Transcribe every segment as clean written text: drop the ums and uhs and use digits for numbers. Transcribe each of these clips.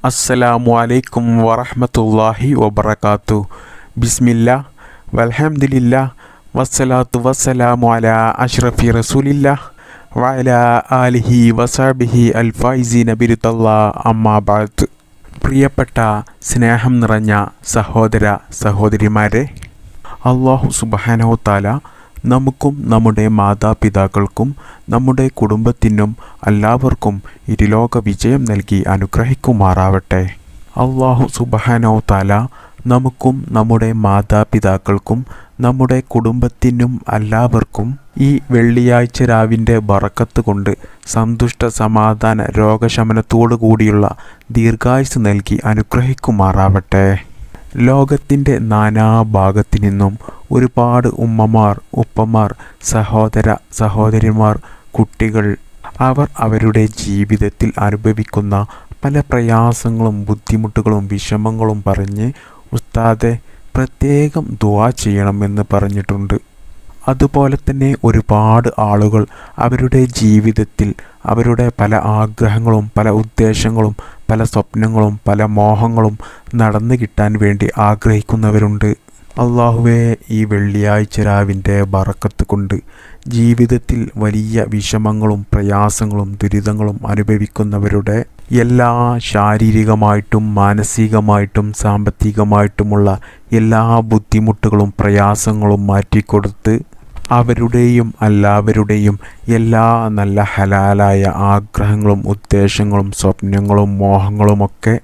അസ്സലാമു അലൈക്കും വറഹ്മത്തുള്ളാഹി വബറകാത്തു. ബിസ്മില്ലാ വൽഹംദുലില്ലാ വസ്സലാത്തു വസ്സലാമു അലാ അഷ്റഫി റസൂലില്ലാ വഅലാ ആലിഹി വസഹ്ബിഹി അൽഫൈസീന ബിറിദല്ലാ അമ്മാ ബഅദ്. പ്രിയപ്പെട്ട സ്നേഹം നിറഞ്ഞ സഹോദര സഹോദരിമാരെ, അല്ലാഹു സുബ്ഹാനഹു തആല നമുക്കും നമ്മുടെ മാതാപിതാക്കൾക്കും നമ്മുടെ കുടുംബത്തിനും എല്ലാവർക്കും ഇരുലോക വിജയം നൽകി അനുഗ്രഹിക്കുമാറാവട്ടെ. അല്ലാഹു സുബ്ഹാനഹു തആല നമുക്കും നമ്മുടെ മാതാപിതാക്കൾക്കും നമ്മുടെ കുടുംബത്തിനും എല്ലാവർക്കും ഈ വെള്ളിയാഴ്ച രാവിൻ്റെ ബറക്കത്ത് കൊണ്ട് സന്തുഷ്ട സമാധാന രോഗശമനത്തോടു കൂടിയുള്ള ദീർഘായുസ് നൽകി അനുഗ്രഹിക്കുമാറാവട്ടെ. ലോകത്തിൻ്റെ നാനാഭാഗത്തു നിന്നും ഒരുപാട് ഉമ്മമാർ, ഉപ്പമാർ, സഹോദര സഹോദരിമാർ, കുട്ടികൾ അവർ അവരുടെ ജീവിതത്തിൽ അനുഭവിക്കുന്ന പല പ്രയാസങ്ങളും ബുദ്ധിമുട്ടുകളും വിഷമങ്ങളും പറഞ്ഞ് ഉസ്താദെ പ്രത്യേകം ദുആ ചെയ്യണമെന്ന് പറഞ്ഞിട്ടുണ്ട്. അതുപോലെ തന്നെ ഒരുപാട് ആളുകൾ അവരുടെ ജീവിതത്തിൽ അവരുടെ പല ആഗ്രഹങ്ങളും പല ഉദ്ദേശങ്ങളും പല സ്വപ്നങ്ങളും പല മോഹങ്ങളും നടന്നു കിട്ടാൻ വേണ്ടി ആഗ്രഹിക്കുന്നവരുണ്ട്. അല്ലാഹുവേ, ഈ വെള്ളിയാഴ്ച രാവിൻ്റെ ബറക്കത്ത് കൊണ്ട് ജീവിതത്തിൽ വലിയ വിഷമങ്ങളും പ്രയാസങ്ങളും ദുരിതങ്ങളും അനുഭവിക്കുന്നവരുടെ എല്ലാ ശാരീരികമായിട്ടും മാനസികമായിട്ടും സാമ്പത്തികമായിട്ടുമുള്ള എല്ലാ ബുദ്ധിമുട്ടുകളും പ്രയാസങ്ങളും മാറ്റിക്കൊടുത്ത് അവരുടെയും എല്ലാവരുടെയും എല്ലാ നല്ല ഹലാലായ ആഗ്രഹങ്ങളും ഉദ്ദേശങ്ങളും സ്വപ്നങ്ങളും മോഹങ്ങളുമൊക്കെ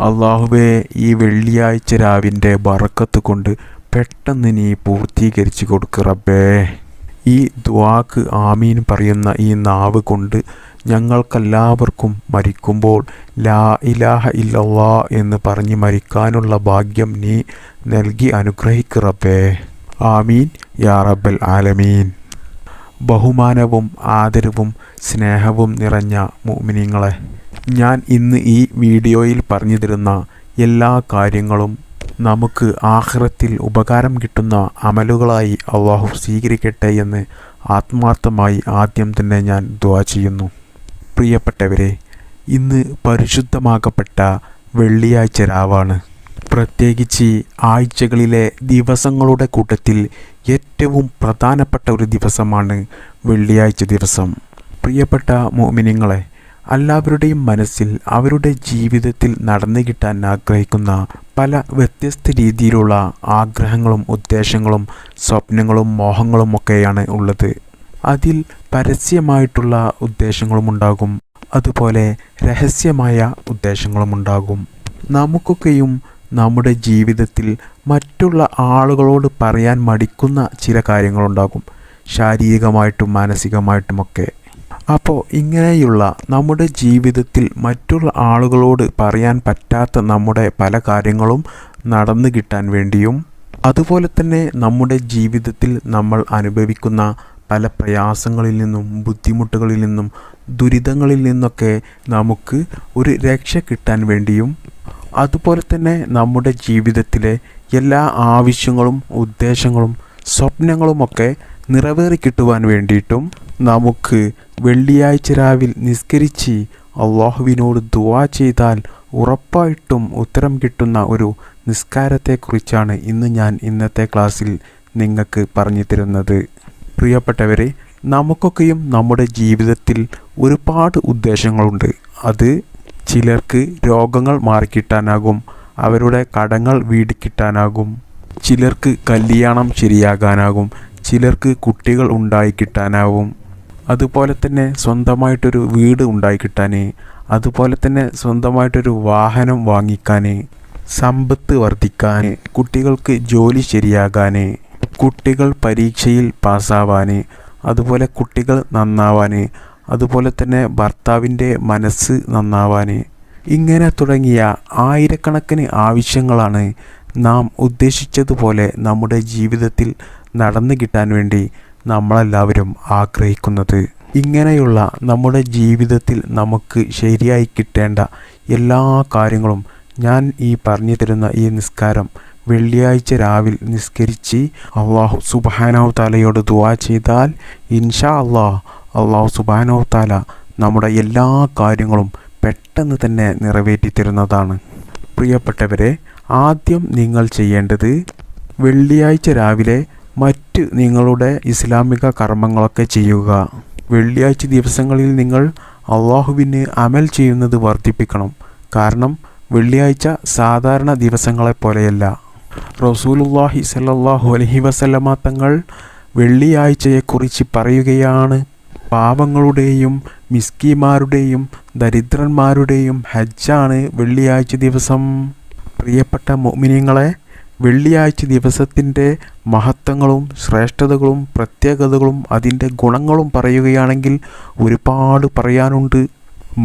അല്ലാഹുവേ ഈ വെള്ളിയാഴ്ച രാവിൻ്റെ ബറക്കത്ത് കൊണ്ട് പെട്ടെന്ന് നീ പൂർത്തീകരിച്ചു കൊടുക്ക് റബ്ബേ. ഈ ദുആക്ക് ആമീൻ പറയുന്ന ഈ നാവ് കൊണ്ട് ഞങ്ങൾക്കെല്ലാവർക്കും മരിക്കുമ്പോൾ ലാ ഇലാഹ ഇല്ലല്ലാ എന്ന് പറഞ്ഞ് മരിക്കാനുള്ള ഭാഗ്യം നീ നൽകി അനുഗ്രഹിക്ക് റബ്ബേ. ആമീൻ യാ റബ്ബൽ ആലമീൻ. ബഹുമാനവും ആദരവും സ്നേഹവും നിറഞ്ഞ മുഅ്മിനീങ്ങളെ, ഞാൻ ഇന്ന് ഈ വീഡിയോയിൽ പറഞ്ഞു തരുന്ന എല്ലാ കാര്യങ്ങളും നമുക്ക് ആഖിറത്തിൽ ഉപകാരം കിട്ടുന്ന അമലുകളായി അല്ലാഹു സ്വീകരിക്കട്ടെ എന്ന് ആത്മാർത്ഥമായി ആദ്യം തന്നെ ഞാൻ ദുആ ചെയ്യുന്നു. പ്രിയപ്പെട്ടവരെ, ഇന്ന് പരിശുദ്ധമാക്കപ്പെട്ട വെള്ളിയാഴ്ച രാവാണ്. പ്രത്യേകിച്ച് ആഴ്ചകളിലെ ദിവസങ്ങളുടെ കൂട്ടത്തിൽ ഏറ്റവും പ്രധാനപ്പെട്ട ഒരു ദിവസമാണ് വെള്ളിയാഴ്ച ദിവസം. പ്രിയപ്പെട്ട മുഅ്മിനീങ്ങളെ, എല്ലാവരുടെയും മനസ്സിൽ അവരുടെ ജീവിതത്തിൽ നടന്നു കിട്ടാൻ ആഗ്രഹിക്കുന്ന പല വ്യത്യസ്ത രീതിയിലുള്ള ആഗ്രഹങ്ങളും ഉദ്ദേശങ്ങളും സ്വപ്നങ്ങളും മോഹങ്ങളും ഒക്കെയാണ് ഉള്ളത്. അതിൽ പരസ്യമായിട്ടുള്ള ഉദ്ദേശങ്ങളുമുണ്ടാകും, അതുപോലെ രഹസ്യമായ ഉദ്ദേശങ്ങളുമുണ്ടാകും. നമുക്കൊക്കെയും നമ്മുടെ ജീവിതത്തിൽ മറ്റുള്ള ആളുകളോട് പറയാൻ മടിക്കുന്ന ചില കാര്യങ്ങളുണ്ടാകും, ശാരീരികമായിട്ടും മാനസികമായിട്ടുമൊക്കെ. അപ്പോൾ ഇങ്ങനെയുള്ള നമ്മുടെ ജീവിതത്തിൽ മറ്റുള്ള ആളുകളോട് പറയാൻ പറ്റാത്ത നമ്മുടെ പല കാര്യങ്ങളും നടന്നു കിട്ടാൻ വേണ്ടിയും അതുപോലെ തന്നെ നമ്മുടെ ജീവിതത്തിൽ നമ്മൾ അനുഭവിക്കുന്ന പല പ്രയാസങ്ങളിൽ നിന്നും ബുദ്ധിമുട്ടുകളിൽ നിന്നും ദുരിതങ്ങളിൽ നിന്നൊക്കെ നമുക്ക് ഒരു രക്ഷ കിട്ടാൻ വേണ്ടിയും അതുപോലെ തന്നെ നമ്മുടെ ജീവിതത്തിലെ എല്ലാ ആവശ്യങ്ങളും ഉദ്ദേശങ്ങളും സ്വപ്നങ്ങളുമൊക്കെ നിറവേറി കിട്ടുവാൻ വേണ്ടിയിട്ടും നമുക്ക് വെള്ളിയാഴ്ച രാവിൽ നിസ്കരിച്ച് അല്ലാഹുവിനോട് ദുആ ചെയ്താൽ ഉറപ്പായിട്ടും ഉത്തരം കിട്ടുന്ന ഒരു നിസ്കാരത്തെക്കുറിച്ചാണ് ഇന്ന് ഞാൻ ഇന്നത്തെ ക്ലാസ്സിൽ നിങ്ങൾക്ക് പറഞ്ഞു തരുന്നത്. പ്രിയപ്പെട്ടവരെ, നമുക്കൊക്കെയും നമ്മുടെ ജീവിതത്തിൽ ഒരുപാട് ഉദ്ദേശങ്ങളുണ്ട്. അത് ചിലർക്ക് രോഗങ്ങൾ മാറിക്കിട്ടാനാകും, അവരുടെ കടങ്ങൾ വീടിക്കിട്ടാനാകും, ചിലർക്ക് കല്യാണം ശരിയാകാനാകും, ചിലർക്ക് കുട്ടികൾ ഉണ്ടായിക്കിട്ടാനാവും, അതുപോലെ തന്നെ സ്വന്തമായിട്ടൊരു വീട് ഉണ്ടായിക്കിട്ടാൻ, അതുപോലെ തന്നെ സ്വന്തമായിട്ടൊരു വാഹനം വാങ്ങിക്കാൻ, സമ്പത്ത് വർദ്ധിക്കാൻ, കുട്ടികൾക്ക് ജോലി ശരിയാകാൻ, കുട്ടികൾ പരീക്ഷയിൽ പാസ്സാവാൻ, അതുപോലെ കുട്ടികൾ നന്നാവാൻ, അതുപോലെ തന്നെ ഭർത്താവിൻ്റെ മനസ്സ് നന്നാവാൻ, ഇങ്ങനെ തുടങ്ങിയ ആയിരക്കണക്കിന് ആവശ്യങ്ങളാണ് നാം ഉദ്ദേശിച്ചതുപോലെ നമ്മുടെ ജീവിതത്തിൽ നടന്നു കിട്ടാൻ വേണ്ടി നമ്മളെല്ലാവരും ആഗ്രഹിക്കുന്നത്. ഇങ്ങനെയുള്ള നമ്മുടെ ജീവിതത്തിൽ നമുക്ക് ശരിയായി കിട്ടേണ്ട എല്ലാ കാര്യങ്ങളും ഞാൻ ഈ പറഞ്ഞു തരുന്ന ഈ നിസ്കാരം വെള്ളിയാഴ്ച രാവിൽ നിസ്കരിച്ച് അല്ലാഹു സുബ്ഹാനഹു തആലയോട് ദുആ ചെയ്താൽ ഇൻഷാ അല്ലാഹു സുബ്ഹാനഹു തആല നമ്മുടെ എല്ലാ കാര്യങ്ങളും പെട്ടെന്ന് തന്നെ നിറവേറ്റിത്തരുന്നതാണ്. പ്രിയപ്പെട്ടവരെ, ആദ്യം നിങ്ങൾ ചെയ്യേണ്ടത് വെള്ളിയാഴ്ച രാവിലെ മറ്റ് നിങ്ങളുടെ ഇസ്ലാമിക കർമ്മങ്ങളൊക്കെ ചെയ്യുക. വെള്ളിയാഴ്ച ദിവസങ്ങളിൽ നിങ്ങൾ അള്ളാഹുവിന് അമൽ ചെയ്യുന്നത് വർദ്ധിപ്പിക്കണം. കാരണം വെള്ളിയാഴ്ച സാധാരണ ദിവസങ്ങളെപ്പോലെയല്ല. റസൂലുള്ളാഹി സ്വല്ലല്ലാഹു അലൈഹി വസല്ലമ തങ്ങൾ വെള്ളിയാഴ്ചയെക്കുറിച്ച് പറയുകയാണ്, പാവങ്ങളുടെയും മിസ്കീന്മാരുടെയും ദരിദ്രന്മാരുടെയും ഹജ്ജാണ് വെള്ളിയാഴ്ച ദിവസം. പ്രിയപ്പെട്ട മുഅ്മിനീങ്ങളെ, വെള്ളിയാഴ്ച ദിവസത്തിൻ്റെ മഹത്വങ്ങളും ശ്രേഷ്ഠതകളും പ്രത്യേകതകളും അതിൻ്റെ ഗുണങ്ങളും പറയുകയാണെങ്കിൽ ഒരുപാട് പറയാനുണ്ട്.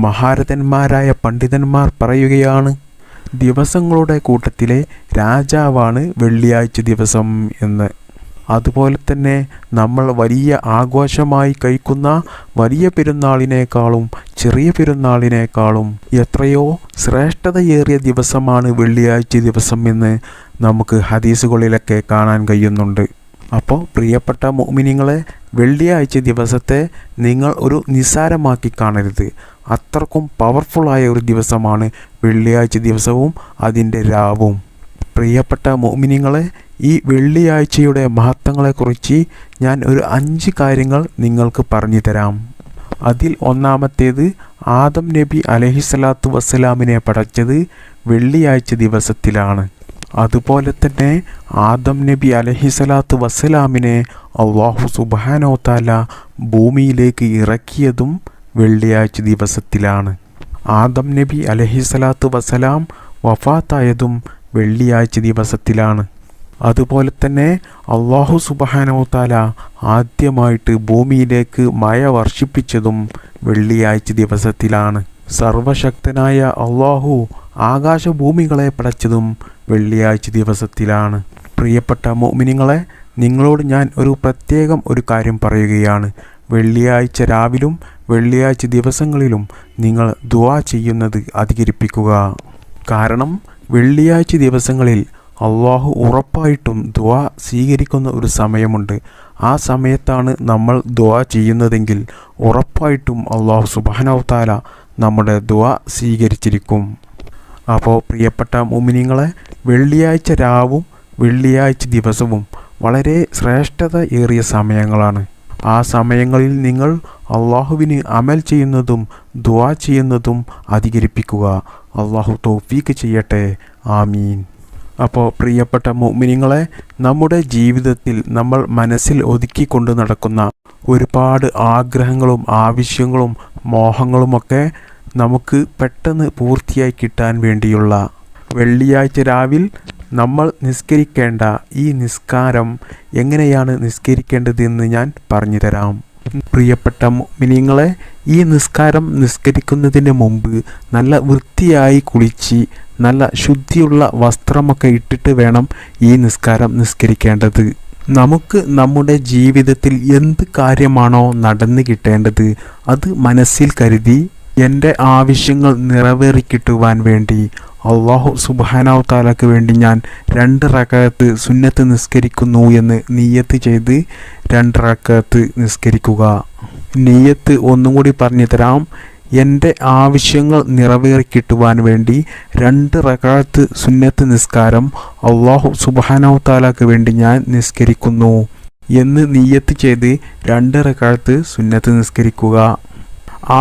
മഹാരഥന്മാരായ പണ്ഡിതന്മാർ പറയുകയാണ്, ദിവസങ്ങളുടെ കൂട്ടത്തിലെ രാജാവാണ് വെള്ളിയാഴ്ച ദിവസം എന്ന്. അതുപോലെ തന്നെ നമ്മൾ വലിയ ആഘോഷമായി കഴിക്കുന്ന വലിയ പെരുന്നാളിനേക്കാളും ചെറിയ പെരുന്നാളിനേക്കാളും എത്രയോ ശ്രേഷ്ഠതയേറിയ ദിവസമാണ് വെള്ളിയാഴ്ച ദിവസം എന്ന് നമുക്ക് ഹദീസുകളിലൊക്കെ കാണാൻ കഴിയുന്നുണ്ട്. അപ്പോൾ പ്രിയപ്പെട്ട മുഅ്മിനീങ്ങളെ, വെള്ളിയാഴ്ച ദിവസത്തെ നിങ്ങൾ ഒരു നിസ്സാരമാക്കി കാണരുത്. അത്രക്കും പവർഫുള്ളായ ഒരു ദിവസമാണ് വെള്ളിയാഴ്ച ദിവസവും അതിൻ്റെ രാവും. പ്രിയപ്പെട്ട മുഅ്മിനീങ്ങളെ, ഈ വെള്ളിയാഴ്ചയുടെ മഹത്വങ്ങളെക്കുറിച്ച് ഞാൻ ഒരു 5 കാര്യങ്ങൾ നിങ്ങൾക്ക് പറഞ്ഞു തരാം. അതിൽ ഒന്നാമത്തേത്, ആദം നബി അലൈഹിസ്സലാത്തു വസ്സലാമിനെ പടച്ചത് വെള്ളിയാഴ്ച ദിവസത്തിലാണ്. അതുപോലെ തന്നെ ആദം നബി അലൈഹിസ്സലാത്തു വസ്സലാമിനെ അല്ലാഹു സുബ്ഹാനഹു തആല ഭൂമിയിലേക്ക് ഇറക്കിയതും വെള്ളിയാഴ്ച ദിവസത്തിലാണ്. ആദം നബി അലൈഹിസ്സലാത്തു വസ്സലാം വഫാത്തായതും വെള്ളിയാഴ്ച ദിവസത്തിലാണ്. അതുപോലെ തന്നെ അല്ലാഹു സുബ്ഹാനഹു തആല ആദ്യമായിട്ട് ഭൂമിയിലേക്ക് മഴ വർഷിപ്പിച്ചതും വെള്ളിയാഴ്ച ദിവസത്തിലാണ്. സർവശക്തനായ അല്ലാഹു ആകാശഭൂമികളെ പടച്ചതും വെള്ളിയാഴ്ച ദിവസത്തിലാണ്. പ്രിയപ്പെട്ട മുഅ്മിനീങ്ങളെ, നിങ്ങളോട് ഞാൻ പ്രത്യേകം ഒരു കാര്യം പറയുകയാണ്. വെള്ളിയാഴ്ച രാവിലും വെള്ളിയാഴ്ച ദിവസങ്ങളിലും നിങ്ങൾ ദുആ ചെയ്യുന്നത് അധികരിപ്പിക്കുക. കാരണം വെള്ളിയാഴ്ച ദിവസങ്ങളിൽ അള്ളാഹു ഉറപ്പായിട്ടും ദുആ സ്വീകരിക്കുന്ന ഒരു സമയമുണ്ട്. ആ സമയത്താണ് നമ്മൾ ദുആ ചെയ്യുന്നതെങ്കിൽ ഉറപ്പായിട്ടും അള്ളാഹു സുബ്ഹാനഹു തആല നമ്മുടെ ദുആ സ്വീകരിച്ചിരിക്കും. അപ്പോൾ പ്രിയപ്പെട്ട മുഅ്മിനീങ്ങളെ, വെള്ളിയാഴ്ച രാവും വെള്ളിയാഴ്ച ദിവസവും വളരെ ശ്രേഷ്ഠത ഏറിയ സമയങ്ങളാണ്. ആ സമയങ്ങളിൽ നിങ്ങൾ അള്ളാഹുവിന് അമൽ ചെയ്യുന്നതും ദുആ ചെയ്യുന്നതും അധികരിപ്പിക്കുക. അള്ളാഹു തൗഫീഖ് ചെയ്യട്ടെ. ആമീൻ. അപ്പോൾ പ്രിയപ്പെട്ട മുഅ്മിനീങ്ങളെ, നമ്മുടെ ജീവിതത്തിൽ നമ്മൾ മനസ്സിൽ ഒതുക്കിക്കൊണ്ട് നടക്കുന്ന ഒരുപാട് ആഗ്രഹങ്ങളും ആവശ്യങ്ങളും മോഹങ്ങളുമൊക്കെ നമുക്ക് പെട്ടെന്ന് പൂർത്തിയായി കിട്ടാൻ വേണ്ടിയുള്ള വെള്ളിയാഴ്ച രാവിൽ നമ്മൾ നിസ്കരിക്കേണ്ട ഈ നിസ്കാരം എങ്ങനെയാണ് നിസ്കരിക്കേണ്ടതെന്ന് ഞാൻ പറഞ്ഞു തരാം. പ്രിയപ്പെട്ട മുഅ്മിനീങ്ങളെ, ഈ നിസ്കാരം നിസ്കരിക്കുന്നതിന് മുമ്പ് നല്ല വൃത്തിയായി കുളിച്ച് നല്ല ശുദ്ധിയുള്ള വസ്ത്രമൊക്കെ ഇട്ടിട്ട് വേണം ഈ നിസ്കാരം നിസ്കരിക്കേണ്ടത്. നമുക്ക് നമ്മുടെ ജീവിതത്തിൽ എന്ത് കാര്യമാണോ നടന്നു കിട്ടേണ്ടത് അത് മനസ്സിൽ കരുതി എൻ്റെ ആവശ്യങ്ങൾ നിറവേറിക്കിട്ടുവാൻ വേണ്ടി അല്ലാഹു സുബ്ഹാനഹു തആലക്ക് വേണ്ടി ഞാൻ 2 റകഅത്ത് സുന്നത്ത് നിസ്കരിക്കുന്നു എന്ന് നിയ്യത്ത് ചെയ്ത് 2 റകഅത്ത് നിസ്കരിക്കുക. നിയ്യത്ത് ഒന്നും കൂടി പറഞ്ഞു തരാം. എൻ്റെ ആവശ്യങ്ങൾ നിറവേറിക്കിട്ടുവാൻ വേണ്ടി 2 റകഅത്ത് സുന്നത്ത് നിസ്കാരം അല്ലാഹു സുബ്ഹാനഹു തആലക്ക് വേണ്ടി ഞാൻ നിസ്കരിക്കുന്നു എന്ന് നിയ്യത്ത് ചെയ്ത് 2 റകഅത്ത് സുന്നത്ത് നിസ്കരിക്കുക.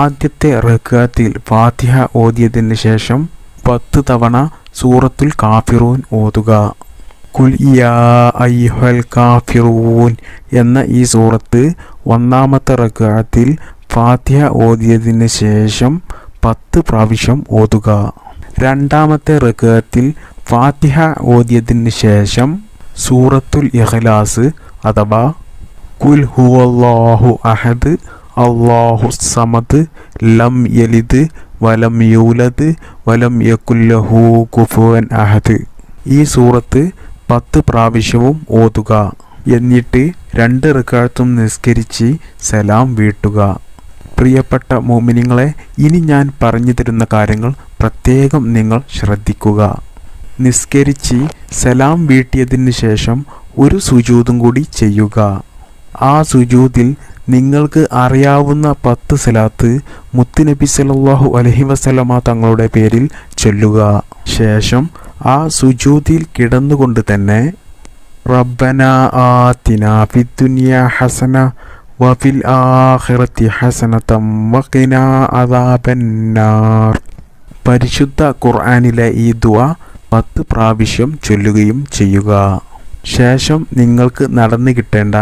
ആദ്യത്തെ റകഅത്തിൽ ഫാത്തിഹ ഓതിയതിന് ശേഷം 10 തവണ സൂറത്തുൽ കാഫിറൂൻ ഓതുക. കുൽ യാ അയ്യുഹൽ കാഫിറൂൻ എന്ന ഈ സൂറത്ത് ഒന്നാമത്തെ റകഅത്തിൽ ഫാത്തിഹ ഓതിയതിന് ശേഷം 10 പ്രാവശ്യം ഓതുക. രണ്ടാമത്തെ റകഅത്തിൽ ഫാത്തിഹ ഓതിയതിന് ശേഷം സൂറത്തുൽ ഇഖ്ലാസ് അഥവാ കുൽ ഹുവല്ലാഹു അഹദ് അല്ലാഹു സമദ് ലം യലിദ് വലം യൂലദ് വലം യകുല്ലഹു കുഫുവൻ അഹദ് ഈ സൂറത്ത് 10 പ്രാവശ്യവും ഓതുക. എന്നിട്ട് 2 റകഅത്തും നിസ്കരിച്ച് സലാം വീട്ടുക. പ്രിയപ്പെട്ട മുഅ്മിനീങ്ങളെ, ഇനി ഞാൻ പറഞ്ഞു തരുന്ന കാര്യങ്ങൾ പ്രത്യേകം നിങ്ങൾ ശ്രദ്ധിക്കുക. നിസ്കരിച്ച് സലാം വീട്ടിയതിന് ശേഷം ഒരു സുജൂദും കൂടി ചെയ്യുക. ആ സുജൂദിൽ നിങ്ങൾക്ക് അറിയാവുന്ന 10 സ്വലാത്ത് മുത്തുനബി സല്ലല്ലാഹു അലൈഹി വസല്ലമ തങ്ങളുടെ പേരിൽ ചൊല്ലുക. ശേഷം ആ സുജൂദിൽ കിടന്നുകൊണ്ട് തന്നെ റബ്ബന ആതിനാ ഫിദ്ദുനിയ ഹസന വഫിൽ ആഖിറതി ഹസനതം വഖിനാ അദാബന്നാർ. പരിശുദ്ധ ഖുർആനിലെ ഈ ദുആ 10 പ്രാവശ്യം ചൊല്ലുകയും ചെയ്യുക. ശേഷം നിങ്ങൾക്ക് നടന്നു കിട്ടേണ്ട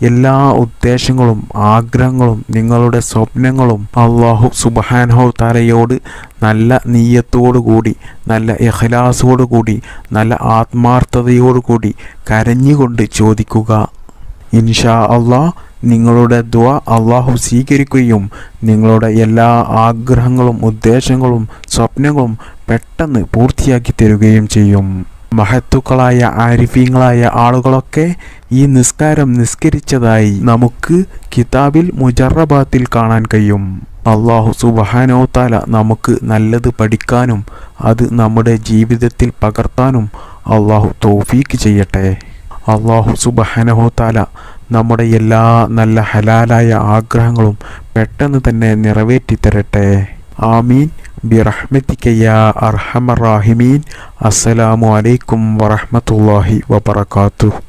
എല്ലാ ഉദ്ദേശങ്ങളും ആഗ്രഹങ്ങളും നിങ്ങളുടെ സ്വപ്നങ്ങളും അല്ലാഹു സുബ്ഹാനഹു തആലയോട് നല്ല നിയ്യത്തോടുകൂടി, നല്ല ഇഖ്ലാസോടുകൂടി, നല്ല ആത്മാർത്ഥതയോടുകൂടി കരഞ്ഞുകൊണ്ട് ചോദിക്കുക. ഇൻഷാ അല്ലാഹ് നിങ്ങളുടെ ദുആ അല്ലാഹു സ്വീകരിക്കുകയും നിങ്ങളുടെ എല്ലാ ആഗ്രഹങ്ങളും ഉദ്ദേശങ്ങളും സ്വപ്നങ്ങളും പെട്ടെന്ന് പൂർത്തിയാക്കി തരുകയും ചെയ്യും. മഹത്തുക്കളായ ആരിഫീങ്ങളായ ആളുകളൊക്കെ ഈ നിസ്കാരം നിസ്കരിച്ചതായി നമുക്ക് കിതാബിൽ മുജറബാത്തിൽ കാണാൻ കഴിയും. അല്ലാഹു സുബ്ഹാനഹു തആല നമുക്ക് നല്ലത് പഠിക്കാനും അത് നമ്മുടെ ജീവിതത്തിൽ പകർത്താനും അല്ലാഹു തൗഫീക്ക് ചെയ്യട്ടെ. അല്ലാഹു സുബ്ഹാനഹു തആല നമ്മുടെ എല്ലാ നല്ല ഹലാലായ ആഗ്രഹങ്ങളും പെട്ടെന്ന് തന്നെ നിറവേറ്റി തരട്ടെ. ആമീൻ ബിറഹ്മതിക യാ അർഹമർ റാഹിമീൻ. അസ്സലാമു അലൈക്കും വറഹ്മത്തുള്ളാഹി വബറകാതുഹു.